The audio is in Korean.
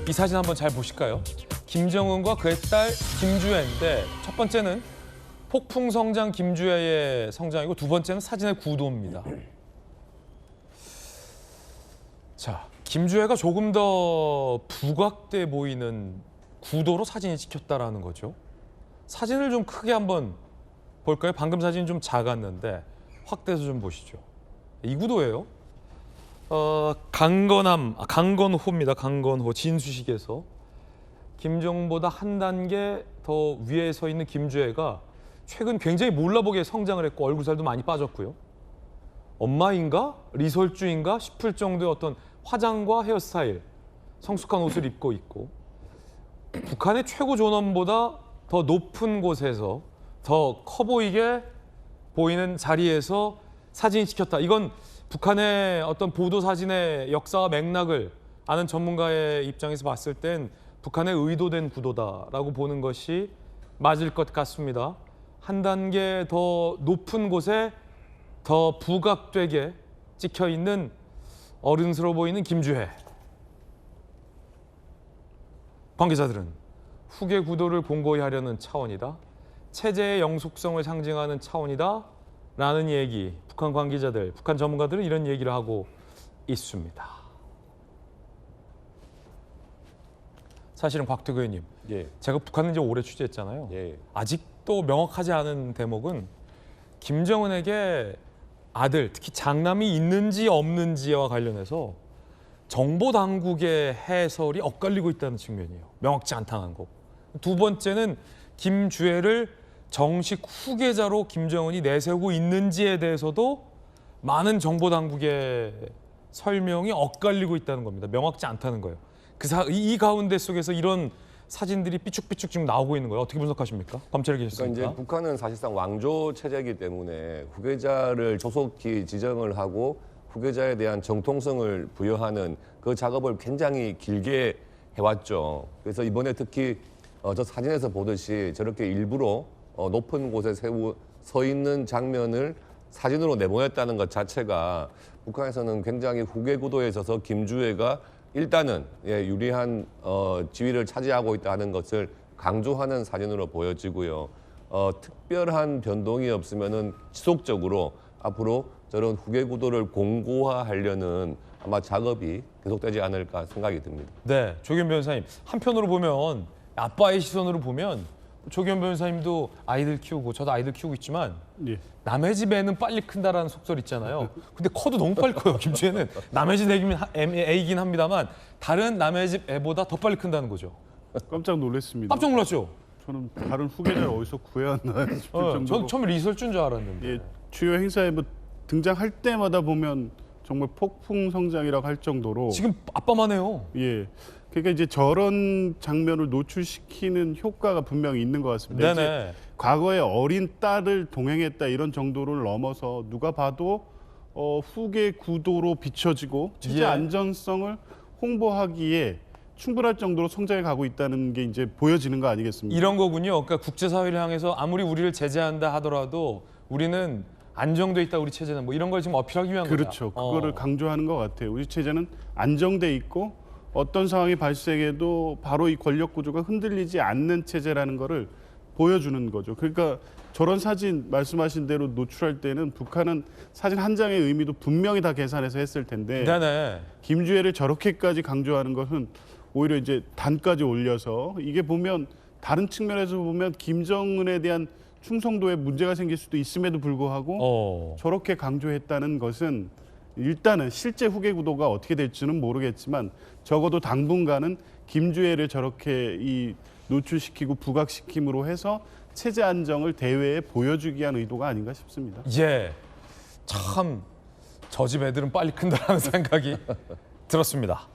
이 사진 한번 잘 보실까요? 김정은과 그의 딸 김주애인데 첫 번째는 폭풍 성장 김주애의 성장이고 두 번째는 사진의 구도입니다. 자, 김주애가 조금 더 부각돼 보이는 구도로 사진이 찍혔다라는 거죠. 사진을 좀 크게 한번 볼까요? 방금 사진이 좀 작았는데 확대해서 좀 보시죠. 이 구도예요. 강건호입니다. 강건호 진수식에서 김정은보다 한 단계 더 위에 서 있는 김주애가 최근 굉장히 몰라보게 성장을 했고 얼굴살도 많이 빠졌고요. 엄마인가 리설주인가 싶을 정도의 어떤 화장과 헤어스타일, 성숙한 옷을 입고 있고 북한의 최고 존엄보다 더 높은 곳에서 더 커 보이게 보이는 자리에서 사진이 찍혔다. 이건 북한의 어떤 보도 사진의 역사와 맥락을 아는 전문가의 입장에서 봤을 땐 북한의 의도된 구도다라고 보는 것이 맞을 것 같습니다. 한 단계 더 높은 곳에 더 부각되게 찍혀 있는 어른스러워 보이는 김주애. 관계자들은 후계 구도를 공고히 하려는 차원이다. 체제의 영속성을 상징하는 차원이다. 라는 얘기, 북한 관계자들, 북한 전문가들은 이런 얘기를 하고 있습니다. 사실은 곽태규 의원님, 제가 북한을 이제 오래 취재했잖아요. 아직도 명확하지 않은 대목은 김정은에게 아들, 특히 장남이 있는지 없는지와 관련해서 정보 당국의 해설이 엇갈리고 있다는 측면이에요. 명확치 않다는 거. 두 번째는 김주애를 정식 후계자로 김정은이 내세우고 있는지에 대해서도 많은 정보 당국의 설명이 엇갈리고 있다는 겁니다. 명확치 않다는 거예요. 이 가운데 속에서 이런 사진들이 삐쭉삐쭉 지금 나오고 있는 거예요. 어떻게 분석하십니까? 검찰에 계셨습니까? 그러니까 이제 북한은 사실상 왕조 체제이기 때문에 후계자를 조속히 지정을 하고 후계자에 대한 정통성을 부여하는 그 작업을 굉장히 길게 해왔죠. 그래서 이번에 특히 저 사진에서 보듯이 저렇게 일부러 높은 곳에 서 있는 장면을 사진으로 내보냈다는 것 자체가 북한에서는 굉장히 후계 구도에 있어서 김주애가 일단은 유리한 지위를 차지하고 있다는 것을 강조하는 사진으로 보여지고요. 특별한 변동이 없으면은 지속적으로 앞으로 저런 후계 구도를 공고화하려는 아마 작업이 계속되지 않을까 생각이 듭니다. 네, 조기현 변호사님. 한편으로 보면 아빠의 시선으로 보면 조기현 변호사님도 아이들 키우고 저도 아이들 키우고 있지만 남의 집 애는 빨리 큰다라는 속설 있잖아요. 근데 커도 너무 빨리 커요. 김주애는 남의 집 애이긴 합니다만 다른 남의 집 애보다 더 빨리 큰다는 거죠. 깜짝 놀랐습니다. 깜짝 놀랐죠? 저는 다른 후계자를 어디서 구해왔나 싶을 정도로. 저는 처음에 리설주인 줄 알았는데. 주요 행사에 뭐 등장할 때마다 보면 정말 폭풍 성장이라고 할 정도로 지금 아빠만 해요. 그러니까 이제 저런 장면을 노출시키는 효과가 분명히 있는 것 같습니다. 네네. 이제 과거에 어린 딸을 동행했다 이런 정도를 넘어서 누가 봐도 후계 구도로 비춰지고 체제 안전성을 홍보하기에 충분할 정도로 성장해 가고 있다는 게 이제 보여지는 거 아니겠습니까? 이런 거군요. 그러니까 국제사회를 향해서 아무리 우리를 제재한다 하더라도 우리는 안정돼 있다 우리 체제는 뭐 이런 걸 지금 어필하기 위한 거죠. 그렇죠. 그거를 강조하는 것 같아요. 우리 체제는 안정돼 있고 어떤 상황이 발생해도 바로 이 권력 구조가 흔들리지 않는 체제라는 거를 보여주는 거죠. 그러니까 저런 사진 말씀하신 대로 노출할 때는 북한은 사진 한 장의 의미도 분명히 다 계산해서 했을 텐데 네네. 김주애를 저렇게까지 강조하는 것은 오히려 이제 단까지 올려서 이게 보면 다른 측면에서 보면 김정은에 대한 충성도에 문제가 생길 수도 있음에도 불구하고 저렇게 강조했다는 것은 일단은 실제 후계 구도가 어떻게 될지는 모르겠지만 적어도 당분간은 김주애를 저렇게 노출시키고 부각시킴으로 해서 체제 안정을 대외에 보여주기 위한 의도가 아닌가 싶습니다. 참 저 집 애들은 빨리 큰다라는 생각이 들었습니다.